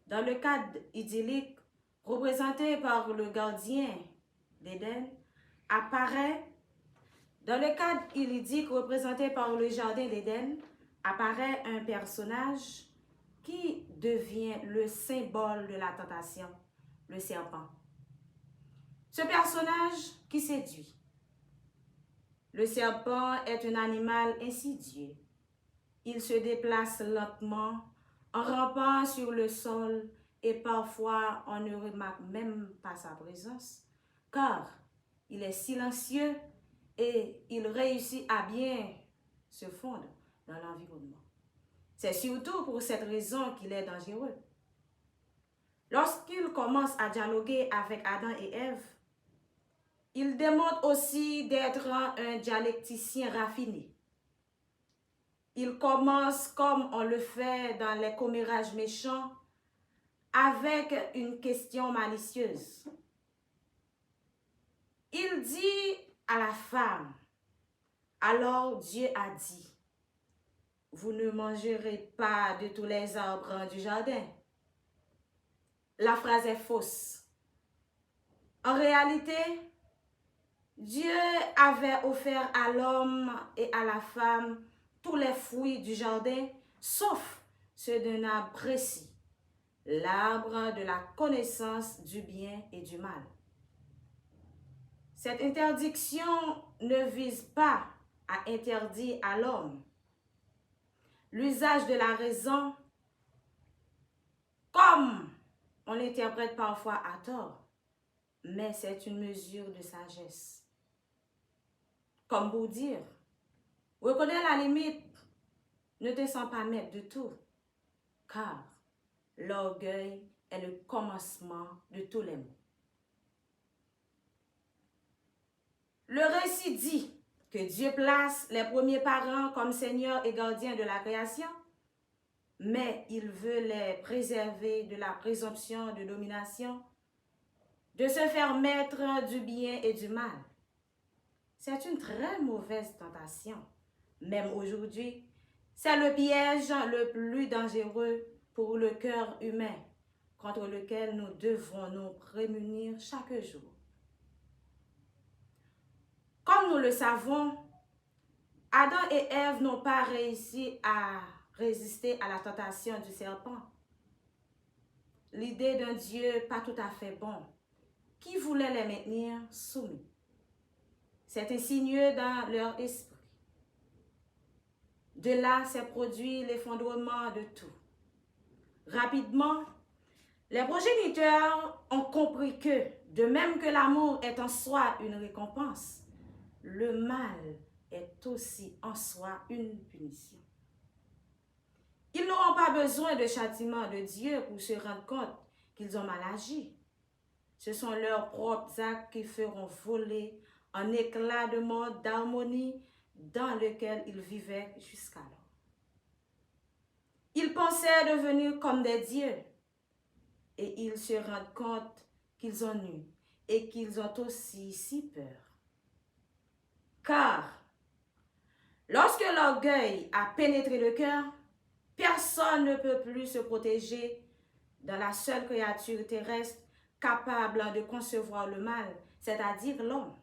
dans le cadre idyllique représenté par le gardien d'Éden, apparaît, dans le cadre idyllique représenté par le jardin d'Éden, apparaît un personnage qui devient le symbole de la tentation, le serpent. Ce personnage qui séduit. Le serpent est un animal insidieux. Il se déplace lentement en rampant sur le sol et parfois on ne remarque même pas sa présence, car il est silencieux et il réussit à bien se fondre dans l'environnement. C'est surtout pour cette raison qu'il est dangereux. Lorsqu'il commence à dialoguer avec Adam et Ève, il démontre aussi d'être un dialecticien raffiné. Il commence, comme on le fait dans les commérages méchants, avec une question malicieuse. Il dit à la femme, alors Dieu a dit, vous ne mangerez pas de tous les arbres du jardin. La phrase est fausse. En réalité, Dieu avait offert à l'homme et à la femme tous les fruits du jardin, sauf ceux d'un arbre précis, l'arbre de la connaissance du bien et du mal. Cette interdiction ne vise pas à interdire à l'homme l'usage de la raison, comme on l'interprète parfois à tort, mais c'est une mesure de sagesse. Comme pour dire, reconnais la limite, ne te sens pas maître de tout, car l'orgueil est le commencement de tous les maux. Le récit dit que Dieu place les premiers parents comme seigneurs et gardiens de la création, mais il veut les préserver de la présomption de domination, de se faire maître du bien et du mal. C'est une très mauvaise tentation. Même aujourd'hui, c'est le piège le plus dangereux pour le cœur humain, contre lequel nous devons nous prémunir chaque jour. Comme nous le savons, Adam et Ève n'ont pas réussi à résister à la tentation du serpent. L'idée d'un Dieu pas tout à fait bon, qui voulait les maintenir soumis. C'est insinué dans leur esprit. De là s'est produit l'effondrement de tout. Rapidement, les progéniteurs ont compris que, de même que l'amour est en soi une récompense, le mal est aussi en soi une punition. Ils n'auront pas besoin de châtiment de Dieu pour se rendre compte qu'ils ont mal agi. Ce sont leurs propres actes qui feront voler un éclat de monde d'harmonie dans lequel ils vivaient jusqu'alors. Ils pensaient devenir comme des dieux et ils se rendent compte qu'ils ont eu et qu'ils ont aussi si peur. Car lorsque l'orgueil a pénétré le cœur, personne ne peut plus se protéger dans la seule créature terrestre capable de concevoir le mal, c'est-à-dire l'homme.